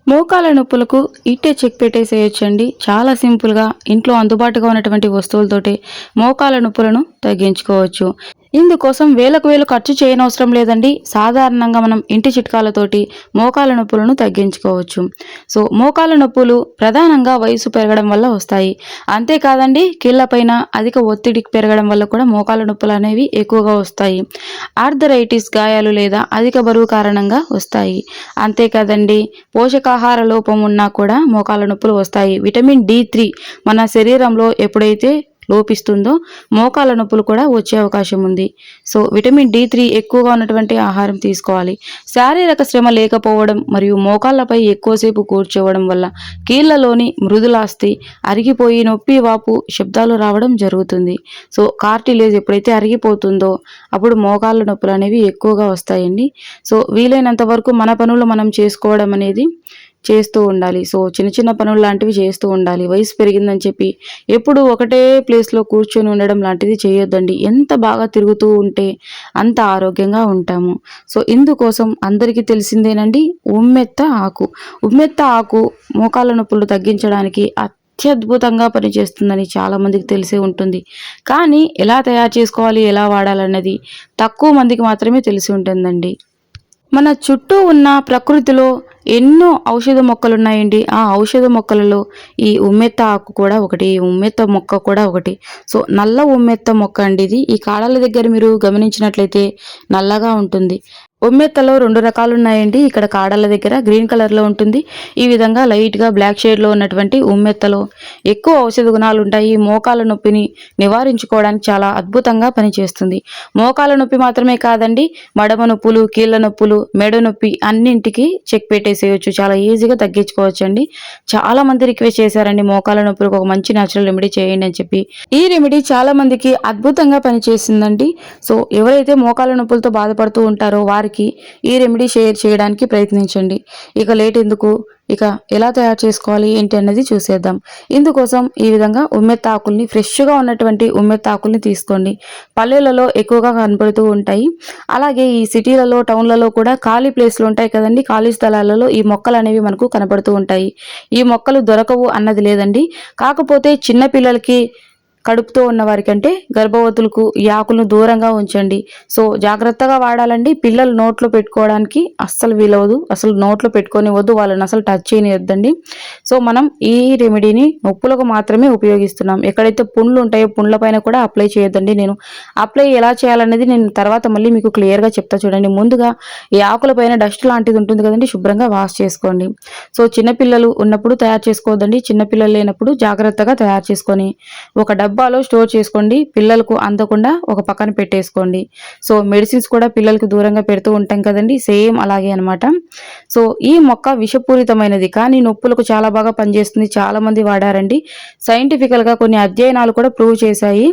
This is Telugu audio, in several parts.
మోకాల నొప్పులకు ఇట్టే చెక్ పెట్టేసేయొచ్చండి. చాలా సింపుల్‌గా ఇంట్లో అందుబాటుగా ఉన్నటువంటి వస్తువులతోటి మోకాల నొప్పులను తగ్గించుకోవచ్చు. ఇందుకోసం వేలకు వేలు ఖర్చు చేయనవసరం లేదండి. సాధారణంగా మనం ఇంటి చిట్కాలతోటి మోకాల నొప్పులను తగ్గించుకోవచ్చు. మోకాల నొప్పులు ప్రధానంగా వయసు పెరగడం వల్ల వస్తాయి. అంతేకాదండి, కీళ్ళపైన అధిక ఒత్తిడి పెరగడం వల్ల కూడా మోకాల నొప్పులనేవి ఎక్కువగా వస్తాయి. ఆర్థరైటిస్ గాయాలు లేదా అధిక బరువు కారణంగా వస్తాయి. అంతేకాదండి, పోషకాహార లోపం ఉన్నా కూడా మోకాల నొప్పులు వస్తాయి. విటమిన్ D3 మన శరీరంలో ఎప్పుడైతే లోపిస్తుందో మోకాల నొప్పులు కూడా వచ్చే అవకాశం ఉంది. విటమిన్ D3 ఎక్కువగా ఉన్నటువంటి ఆహారం తీసుకోవాలి. శారీరక శ్రమ లేకపోవడం మరియు మోకాళ్ళపై ఎక్కువసేపు కూర్చోవడం వల్ల కీళ్ళలోని మృదులాస్థి అరిగిపోయి నొప్పి, వాపు, శబ్దాలు రావడం జరుగుతుంది. కార్టిలేజ్ ఎప్పుడైతే అరిగిపోతుందో అప్పుడు మోకాళ్ళ నొప్పులు అనేవి ఎక్కువగా వస్తాయండి. వీలైనంత వరకు మన పనులు మనం చేసుకోవడం అనేది చేస్తూ ఉండాలి. చిన్న చిన్న పనులు లాంటివి చేస్తూ ఉండాలి. వయసు పెరిగిందని చెప్పి ఎప్పుడు ఒకటే ప్లేస్లో కూర్చొని ఉండడం లాంటిది చేయొద్దండి. ఎంత బాగా తిరుగుతూ ఉంటే అంత ఆరోగ్యంగా ఉంటాము. ఇందుకోసం అందరికీ తెలిసిందేనండి, ఉమ్మెత్త ఆకు. ఉమ్మెత్త ఆకు మోకాళ్ళ నొప్పులు తగ్గించడానికి అత్యద్భుతంగా పనిచేస్తుందని చాలామందికి తెలిసే ఉంటుంది. కానీ ఎలా తయారు చేసుకోవాలి, ఎలా వాడాలన్నది తక్కువ మందికి మాత్రమే తెలిసి ఉంటుందండి. మన చుట్టూ ఉన్న ప్రకృతిలో ఎన్నో ఔషధ మొక్కలున్నాయండి. ఆ ఔషధ మొక్కలలో ఈ ఉమ్మెత్త ఆకు కూడా ఒకటి, ఈ ఉమ్మెత్త మొక్క కూడా ఒకటి. నల్ల ఉమ్మెత్త మొక్క అండి ఇది. ఈ కాడల దగ్గర మీరు గమనించినట్లయితే నల్లగా ఉంటుంది. ఉమ్మెత్తలో 2 రకాలు ఉన్నాయండి. ఇక్కడ కాడల దగ్గర గ్రీన్ కలర్లో ఉంటుంది. ఈ విధంగా లైట్గా బ్లాక్ షేడ్లో ఉన్నటువంటి ఉమ్మెత్తలో ఎక్కువ ఔషధ గుణాలు ఉంటాయి. మోకాల నొప్పిని నివారించుకోవడానికి చాలా అద్భుతంగా పనిచేస్తుంది. మోకాల నొప్పి మాత్రమే కాదండి, మడమ నొప్పులు, కీళ్ళ నొప్పులు, మెడ నొప్పి అన్నింటికి చెక్ పెట్టేసేయచ్చు. చాలా ఈజీగా తగ్గించుకోవచ్చు అండి. చాలా మంది రిక్వెస్ట్ చేశారండి, మోకాల నొప్పులకు ఒక మంచి న్యాచురల్ రెమెడీ చేయండి అని చెప్పి. ఈ రెమెడీ చాలా మందికి అద్భుతంగా పనిచేసిందండి. ఎవరైతే మోకాల నొప్పులతో బాధపడుతూ ఉంటారో వారికి ఈ రెమెడీ షేర్ చేయడానికి ప్రయత్నించండి. ఇక లేట్ ఎందుకు, ఇక ఎలా తయారు చేసుకోవాలి ఏంటి అన్నది చూసేద్దాం. ఇందుకోసం ఈ విధంగా ఉమ్మెత్త ఆకుల్ని, ఫ్రెష్గా ఉన్నటువంటి ఉమ్మెత్త ఆకుల్ని తీసుకోండి. పల్లెలలో ఎక్కువగా కనపడుతూ ఉంటాయి. అలాగే ఈ సిటీలలో, టౌన్లలో కూడా ఖాళీ ప్లేస్లు ఉంటాయి కదండి, ఖాళీ స్థలాలలో ఈ మొక్కలు అనేవి మనకు కనపడుతూ ఉంటాయి. ఈ మొక్కలు దొరకవు అన్నది లేదండి. కాకపోతే చిన్న పిల్లలకి, కడుపుతో ఉన్న వారికంటే గర్భవతులకు ఈ ఆకులను దూరంగా ఉంచండి. జాగ్రత్తగా వాడాలండి. పిల్లలు నోట్లో పెట్టుకోవడానికి అస్సలు వీలవదు. అసలు నోట్లో పెట్టుకోనివద్దు, వాళ్ళని అసలు టచ్ చేయనివద్దండి. మనం ఈ రెమెడీని నొప్పులకు మాత్రమే ఉపయోగిస్తున్నాం. ఎక్కడైతే పుండ్లు ఉంటాయో పుండ్ల పైన కూడా అప్లై చేయొద్దండి. నేను అప్లై ఎలా చేయాలనేది నేను తర్వాత మళ్ళీ మీకు క్లియర్గా చెప్తా చూడండి. ముందుగా ఈ ఆకుల పైన డస్ట్ లాంటిది ఉంటుంది కదండి, శుభ్రంగా వాష్ చేసుకోండి. చిన్నపిల్లలు ఉన్నప్పుడు తయారు చేసుకోవద్దండి. చిన్నపిల్లలు లేనప్పుడు జాగ్రత్తగా తయారు చేసుకొని ఒక డబ్బాలో స్టోర్ చేసుకోండి. పిల్లలకు అందకుండా ఒక పక్కన పెట్టేసుకోండి. మెడిసిన్స్ కూడా పిల్లలకు దూరంగా పెడుతూ ఉంటాం కదండి, సేమ్ అలాగే అనమాట. ఈ మొక్క విషపూరితమైనది కానీ నొప్పులకు చాలా బాగా పనిచేస్తుంది. చాలా మంది వాడారండి. సైంటిఫికల్గా కొన్ని అధ్యయనాలు కూడా ప్రూవ్ చేశాయి.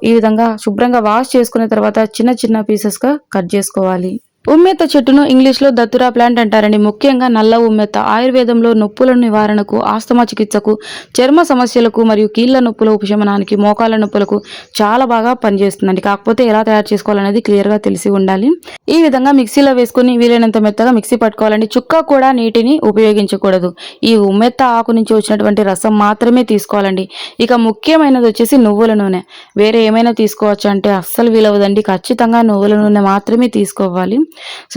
ఈ విధంగా శుభ్రంగా వాష్ చేసుకున్న తర్వాత చిన్న చిన్న పీసెస్గా కట్ చేసుకోవాలి. ఉమ్మెత్త చెట్టును ఇంగ్లీష్లో దత్తురా ప్లాంట్ అంటారండి. ముఖ్యంగా నల్ల ఉమ్మెత్త ఆయుర్వేదంలో నొప్పుల నివారణకు, ఆస్తమా చికిత్సకు, చర్మ సమస్యలకు మరియు కీళ్ళ నొప్పుల ఉపశమనానికి, మోకాళ్ళ నొప్పులకు చాలా బాగా పనిచేస్తుందండి. కాకపోతే ఎలా తయారు చేసుకోవాలనేది క్లియర్గా తెలిసి ఉండాలి. ఈ విధంగా మిక్సీలో వేసుకుని వీలైనంత మెత్తగా మిక్సీ పట్టుకోవాలండి. చుక్క కూడా నీటిని ఉపయోగించకూడదు. ఈ ఉమ్మెత్త ఆకు నుంచి వచ్చినటువంటి రసం మాత్రమే తీసుకోవాలండి. ఇక ముఖ్యమైనది వచ్చేసి నువ్వుల నూనె. వేరే ఏమైనా తీసుకోవచ్చు అంటే అస్సలు వీలవదండి. ఖచ్చితంగా నువ్వుల నూనె మాత్రమే తీసుకోవాలి.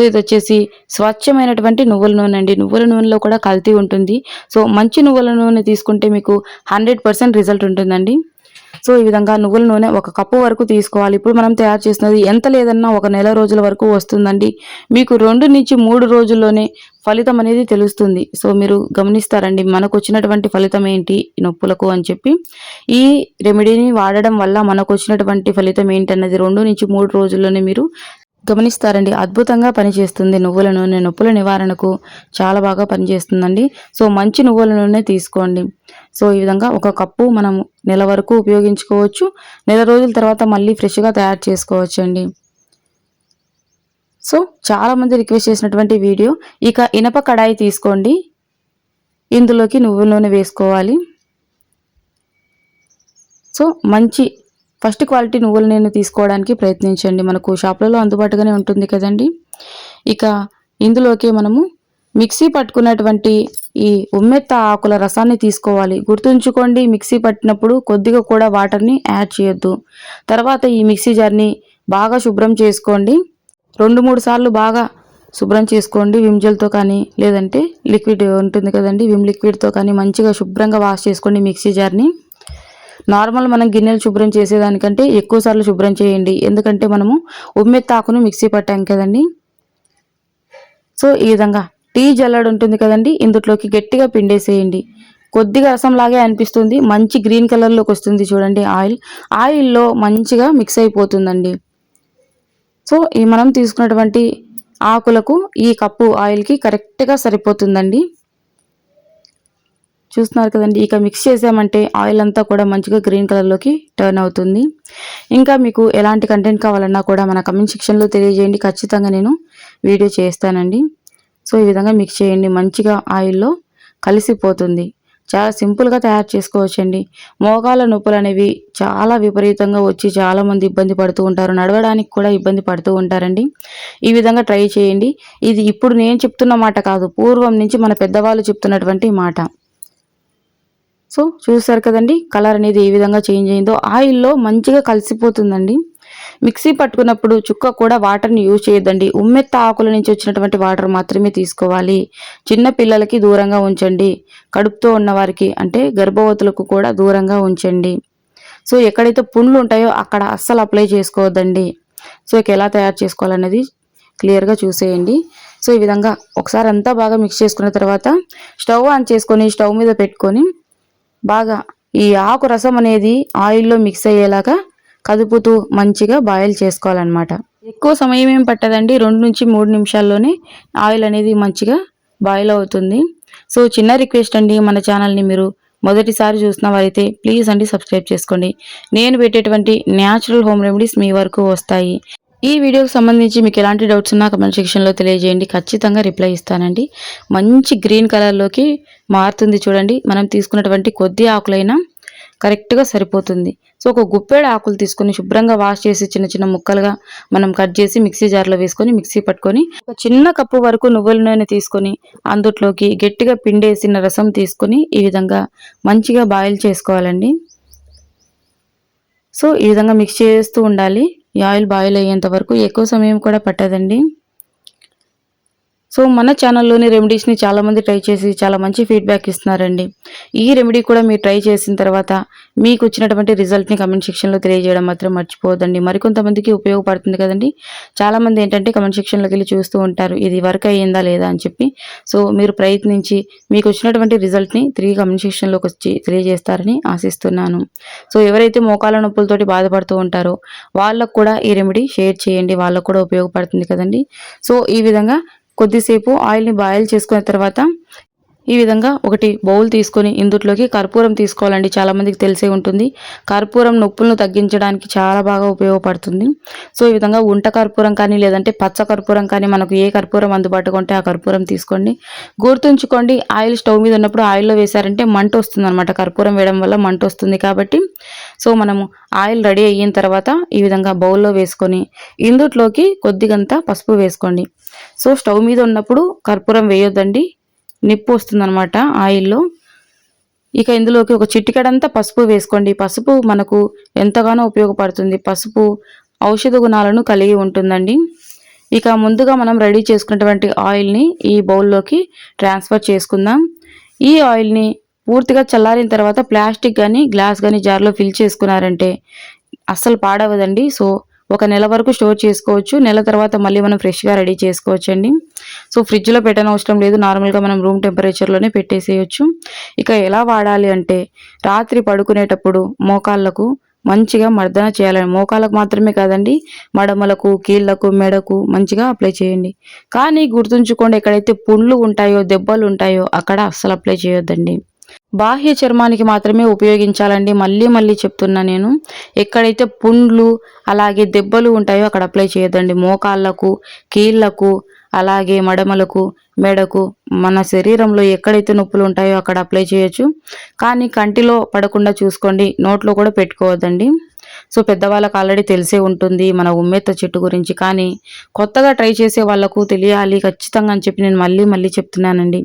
ఇది వచ్చేసి స్వచ్ఛమైనటువంటి నువ్వుల నూనె అండి. నువ్వుల నూనెలో కూడా కల్తీ ఉంటుంది. మంచి నువ్వుల నూనె తీసుకుంటే మీకు 100% రిజల్ట్ ఉంటుందండి. ఈ విధంగా నువ్వుల నూనె 1 కప్పు వరకు తీసుకోవాలి. ఇప్పుడు మనం తయారు చేసినది ఎంత లేదన్నా 1 నెల రోజుల వరకు వస్తుందండి. మీకు 2 నుంచి 3 రోజుల్లోనే ఫలితం అనేది తెలుస్తుంది. మీరు గమనిస్తారండి, మనకు వచ్చినటువంటి ఫలితం ఏంటి నొప్పులకు అని చెప్పి. ఈ రెమెడీని వాడడం వల్ల మనకు వచ్చినటువంటి ఫలితం ఏంటన్నది 2 నుంచి 3 రోజుల్లోనే మీరు గమనిస్తారండి. అద్భుతంగా పనిచేస్తుంది నువ్వుల నూనె. నొప్పుల నివారణకు చాలా బాగా పనిచేస్తుందండి. మంచి నువ్వుల నూనె తీసుకోండి. ఈ విధంగా 1 కప్పు మనము నెల వరకు ఉపయోగించుకోవచ్చు. నెల రోజుల తర్వాత మళ్ళీ ఫ్రెష్గా తయారు చేసుకోవచ్చు అండి. చాలామంది రిక్వెస్ట్ చేసినటువంటి వీడియో. ఇక ఇనప కడాయి తీసుకోండి. ఇందులోకి నువ్వుల నూనె వేసుకోవాలి. మంచి ఫస్ట్ క్వాలిటీ నువ్వుల నూనె తీసుకోవడానికి ప్రయత్నించండి. మనకు షాపులలో అందుబాటుగానే ఉంటుంది కదండి. ఇక ఇందులోకి మనము మిక్సీ పట్టుకున్నటువంటి ఈ ఉమ్మెత్త ఆకుల రసాన్ని తీసుకోవాలి. గుర్తుంచుకోండి, మిక్సీ పట్టినప్పుడు కొద్దిగా కూడా వాటర్ని యాడ్ చేయొద్దు. తర్వాత ఈ మిక్సీ జార్ని బాగా శుభ్రం చేసుకోండి. 2-3 సార్లు బాగా శుభ్రం చేసుకోండి. విమ్ జెల్తో కానీ లేదంటే లిక్విడ్ ఉంటుంది కదండి, విమ్ లిక్విడ్తో కానీ మంచిగా శుభ్రంగా వాష్ చేసుకోండి మిక్సీ జార్ని. నార్మల్ మనం గిన్నెలు శుభ్రం చేసేదానికంటే ఎక్కువ సార్లు శుభ్రం చేయండి, ఎందుకంటే మనము ఉమ్మెత్త ఆకును మిక్సీ పట్టాం కదండి. సో ఈ విధంగా టీ జల్లెడ ఉంటుంది కదండి, ఇందులోకి గట్టిగా పిండేసేయండి. కొద్దిగా రసంలాగే అనిపిస్తుంది, మంచి గ్రీన్ కలర్లోకి వస్తుంది చూడండి. ఆయిల్లో మంచిగా మిక్స్ అయిపోతుందండి. సో ఈ మనం తీసుకున్నటువంటి ఆకులకు ఈ కప్పు ఆయిల్కి కరెక్ట్గా సరిపోతుందండి. చూస్తున్నారు కదండి. ఇక మిక్స్ చేసామంటే ఆయిల్ అంతా కూడా మంచిగా గ్రీన్ కలర్లోకి టర్న్ అవుతుంది. ఇంకా మీకు ఎలాంటి కంటెంట్ కావాలన్నా కూడా మన కమెంట్ సెక్షన్లో తెలియజేయండి, ఖచ్చితంగా నేను వీడియో చేస్తానండి. సో ఈ విధంగా మిక్స్ చేయండి, మంచిగా ఆయిల్లో కలిసిపోతుంది. చాలా సింపుల్గా తయారు చేసుకోవచ్చండి. మోకాళ్ళ నొప్పులు అనేవి చాలా విపరీతంగా వచ్చి చాలామంది ఇబ్బంది పడుతూ ఉంటారు, నడవడానికి కూడా ఇబ్బంది పడుతూ ఉంటారండి. ఈ విధంగా ట్రై చేయండి. ఇది ఇప్పుడు నేను చెప్తున్న మాట కాదు, పూర్వం నుంచి మన పెద్దవాళ్ళు చెప్తున్నటువంటి మాట. సో చూసారు కదండి, కలర్ అనేది ఏ విధంగా చేంజ్ అయిందో, ఆయిల్లో మంచిగా కలిసిపోతుందండి. మిక్సీ పట్టుకున్నప్పుడు చుక్క కూడా వాటర్ని యూజ్ చేయొద్దండి. ఉమ్మెత్త ఆకుల నుంచి వచ్చినటువంటి వాటర్ మాత్రమే తీసుకోవాలి. చిన్న పిల్లలకి దూరంగా ఉంచండి, కడుపుతో ఉన్నవారికి అంటే గర్భవతులకు కూడా దూరంగా ఉంచండి. సో ఎక్కడైతే పుండ్లు ఉంటాయో అక్కడ అస్సలు అప్లై చేసుకోవద్దండి. సో ఇక ఎలా తయారు చేసుకోవాలనేది క్లియర్గా చూసేయండి. సో ఈ విధంగా ఒకసారి అంతా బాగా మిక్స్ చేసుకున్న తర్వాత స్టవ్ ఆన్ చేసుకొని స్టవ్ మీద పెట్టుకొని బాగా ఈ ఆకు రసం అనేది ఆయిల్లో మిక్స్ అయ్యేలాగా కదుపుతూ మంచిగా బాయిల్ చేసుకోవాలన్నమాట. ఎక్కువ సమయం ఏం పట్టదండి, 2-3 నిమిషాల్లోనే ఆయిల్ అనేది మంచిగా బాయిల్ అవుతుంది. సో చిన్న రిక్వెస్ట్ అండి, మన ఛానల్ని మీరు మొదటిసారి చూసిన వారైతే ప్లీజ్ అండి సబ్స్క్రైబ్ చేసుకోండి. నేను పెట్టేటువంటి న్యాచురల్ హోమ్ రెమెడీస్ మీ వరకు వస్తాయి. ఈ వీడియోకి సంబంధించి మీకు ఎలాంటి డౌట్స్ ఉన్నా కమెంట్ సెక్షన్లో తెలియజేయండి, ఖచ్చితంగా రిప్లై ఇస్తానండి. మంచి గ్రీన్ కలర్లోకి మారుతుంది చూడండి. మనం తీసుకున్నటువంటి కొద్ది ఆకులైనా కరెక్ట్గా సరిపోతుంది. సో ఒక గుప్పెడు ఆకులు తీసుకొని శుభ్రంగా వాష్ చేసి చిన్న చిన్న ముక్కలుగా మనం కట్ చేసి మిక్సీ జార్లో వేసుకొని మిక్సీ పట్టుకొని ఒక చిన్న కప్పు వరకు నువ్వుల నూనె తీసుకొని అందులోకి గట్టిగా పిండేసిన రసం తీసుకొని ఈ విధంగా మంచిగా బాయిల్ చేసుకోవాలండి. సో ఈ విధంగా మిక్స్ చేస్తూ ఉండాలి. ఈ ఆయిల్ బాయిల్ అయ్యేంత వరకు ఎక్కువ సమయం కూడా పట్టదండి. సో మన ఛానల్లోని రెమెడీస్ని చాలామంది ట్రై చేసి చాలా మంచి ఫీడ్బ్యాక్ ఇస్తున్నారండి. ఈ రెమెడీ కూడా మీరు ట్రై చేసిన తర్వాత మీకు వచ్చినటువంటి రిజల్ట్ని కమెంట్ సెక్షన్లో తెలియజేయడం మాత్రం మర్చిపోవద్దండి. మరికొంతమందికి ఉపయోగపడుతుంది కదండి. చాలామంది ఏంటంటే కమెంట్ సెక్షన్లోకి వెళ్ళి చూస్తూ ఉంటారు, ఇది వర్క్ అయ్యిందా లేదా అని చెప్పి. సో మీరు ప్రయత్నించి మీకు వచ్చినటువంటి రిజల్ట్ని తిరిగి కమెంట్ సెక్షన్లోకి వచ్చి తెలియజేస్తారని ఆశిస్తున్నాను. సో ఎవరైతే మోకాళ్ళ నొప్పులతోటి బాధపడుతూ ఉంటారో వాళ్ళకు కూడా ఈ రెమెడీ షేర్ చేయండి, వాళ్ళకు కూడా ఉపయోగపడుతుంది కదండి. సో ఈ విధంగా కొద్దిసేపు ఆయిల్ని బాయిల్ చేసుకున్న తర్వాత ఈ విధంగా ఒకటి బౌల్ తీసుకొని ఇందులోకి కర్పూరం తీసుకోవాలండి. చాలామందికి తెలిసే ఉంటుంది, కర్పూరం నొప్పులను తగ్గించడానికి చాలా బాగా ఉపయోగపడుతుంది. సో ఈ విధంగా ఉంట కర్పూరం కానీ లేదంటే పచ్చ కర్పూరం కానీ మనకు ఏ కర్పూరం అందుబాటుగా ఉంటే ఆ కర్పూరం తీసుకోండి. గుర్తుంచుకోండి, ఆయిల్ స్టవ్ మీద ఉన్నప్పుడు ఆయిల్లో వేశారంటే మంట వస్తుంది అనమాట. కర్పూరం వేయడం వల్ల మంట వస్తుంది కాబట్టి సో మనము ఆయిల్ రెడీ అయిన తర్వాత ఈ విధంగా బౌల్లో వేసుకొని ఇందులోకి కొద్దిగంత పసుపు వేసుకోండి. సో స్టవ్ మీద ఉన్నప్పుడు కర్పూరం వేయొద్దండి, నిప్పు వస్తుందన్నమాట ఆయిల్లో. ఇక ఇందులోకి ఒక చిటికెడంతా పసుపు వేసుకోండి. పసుపు మనకు ఎంతగానో ఉపయోగపడుతుంది, పసుపు ఔషధ గుణాలను కలిగి ఉంటుందండి. ఇక ముందుగా మనం రెడీ చేసుకున్నటువంటి ఆయిల్ని ఈ బౌల్లోకి ట్రాన్స్ఫర్ చేసుకుందాం. ఈ ఆయిల్ని పూర్తిగా చల్లారిన తర్వాత ప్లాస్టిక్ కానీ గ్లాస్ కానీ జార్లో ఫిల్ చేసుకున్నారంటే అస్సలు పాడవదండి. సో 1 నెల వరకు స్టోర్ చేసుకోవచ్చు. నెల తర్వాత మళ్ళీ మనం ఫ్రెష్గా రెడీ చేసుకోవచ్చు అండి. సో ఫ్రిడ్జ్లో పెట్టనవసరం లేదు, నార్మల్గా మనం రూమ్ టెంపరేచర్లోనే పెట్టేసేయచ్చు. ఇక ఎలా వాడాలి అంటే రాత్రి పడుకునేటప్పుడు మోకాళ్ళకు మంచిగా మర్దన చేయాలని, మోకాళ్ళకు మాత్రమే కాదండి మడమలకు, కీళ్ళకు, మెడకు మంచిగా అప్లై చేయండి. కానీ గుర్తుంచుకోండి, ఎక్కడైతే పుండ్లు ఉంటాయో దెబ్బలు ఉంటాయో అక్కడ అస్సలు అప్లై చేయొద్దండి. బాహ్య చర్మానికి మాత్రమే ఉపయోగించాలండి. మళ్ళీ మళ్ళీ చెప్తున్నా నేను, ఎక్కడైతే పుండ్లు అలాగే దెబ్బలు ఉంటాయో అక్కడ అప్లై చేయొద్దండి. మోకాళ్ళకు, కీళ్ళకు, అలాగే మడమలకు, మెడకు, మన శరీరంలో ఎక్కడైతే నొప్పులు ఉంటాయో అక్కడ అప్లై చేయొచ్చు. కానీ కంటిలో పడకుండా చూసుకోండి, నోట్లో కూడా పెట్టుకోవద్దండి. సో పెద్దవాళ్ళకి ఆల్రెడీ తెలిసే ఉంటుంది మన ఉమ్మెత్త చెట్టు గురించి. కానీ కొత్తగా ట్రై చేసే వాళ్ళకు తెలియాలి ఖచ్చితంగా అని చెప్పి నేను మళ్ళీ మళ్ళీ చెప్తున్నానండి.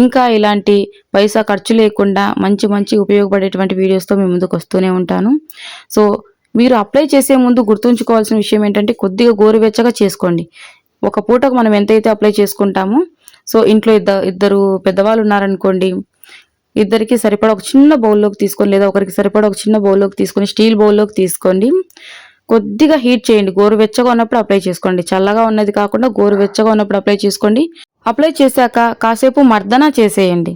ఇంకా ఇలాంటి పైసా ఖర్చు లేకుండా మంచి మంచి ఉపయోగపడేటువంటి వీడియోస్తో మీ ముందుకు వస్తూనే ఉంటాను. సో మీరు అప్లై చేసే ముందు గుర్తుంచుకోవాల్సిన విషయం ఏంటంటే కొద్దిగా గోరువెచ్చగా చేసుకోండి. ఒక పూటకు మనం ఎంతైతే అప్లై చేసుకుంటామో, సో ఇంట్లో ఇద్దరు పెద్దవాళ్ళు ఉన్నారనుకోండి, ఇద్దరికి సరిపడా ఒక చిన్న బౌల్లోకి తీసుకొని, లేదా ఒకరికి సరిపడా ఒక చిన్న బౌల్లోకి తీసుకొని, స్టీల్ బౌల్లోకి తీసుకోండి. కొద్దిగా హీట్ చేయండి. గోరువెచ్చగా ఉన్నప్పుడు అప్లై చేసుకోండి. చల్లగా ఉన్నది కాకుండా గోరువెచ్చగా ఉన్నప్పుడు అప్లై చేసుకోండి. అప్లై చేశాక కాసేపు మర్దన చేసేయండి.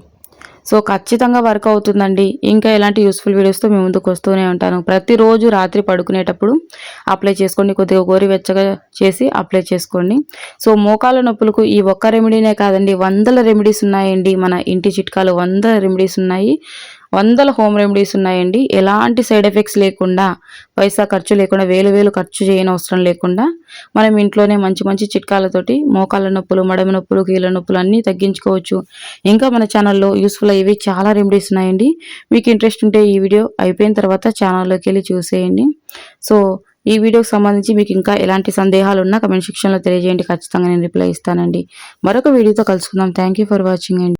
సో ఖచ్చితంగా వర్క్ అవుతుందండి. ఇంకా ఇలాంటి యూస్ఫుల్ వీడియోస్తో మీ ముందుకు వస్తూనే ఉంటాను. ప్రతిరోజు రాత్రి పడుకునేటప్పుడు అప్లై చేసుకోండి. కొద్దిగా గోరువెచ్చగా చేసి అప్లై చేసుకోండి. సో మోకాళ్ళ నొప్పులకు ఈ ఒక్క రెమెడీనే కాదండి, వందల రెమెడీస్ ఉన్నాయండి. మన ఇంటి చిట్కాలు వందల రెమెడీస్ ఉన్నాయి. వందల హోమ్ రెమెడీస్ ఉన్నాయండి. ఎలాంటి సైడ్ ఎఫెక్ట్స్ లేకుండా, పైసా ఖర్చు లేకుండా, వేలు వేలు ఖర్చు చేయనవసరం లేకుండా మనం ఇంట్లోనే మంచి మంచి చిట్కాలతోటి మోకాళ్ళ నొప్పులు, మడమ నొప్పులు, కీళ్ళ నొప్పులు అన్నీ తగ్గించుకోవచ్చు. ఇంకా మన ఛానల్లో యూస్ఫుల్ అయ్యేవి చాలా రెమెడీస్ ఉన్నాయండి. మీకు ఇంట్రెస్ట్ ఉంటే ఈ వీడియో అయిపోయిన తర్వాత ఛానల్లోకి వెళ్ళి చూసేయండి. సో ఈ వీడియోకి సంబంధించి మీకు ఇంకా ఎలాంటి సందేహాలు ఉన్నా కమెంట్ సెక్షన్లో తెలియజేయండి. ఖచ్చితంగా నేను రిప్లై ఇస్తానండి. మరొక వీడియోతో కలుసుకుందాం. థ్యాంక్ యూ ఫర్ వాచింగ్ అండి.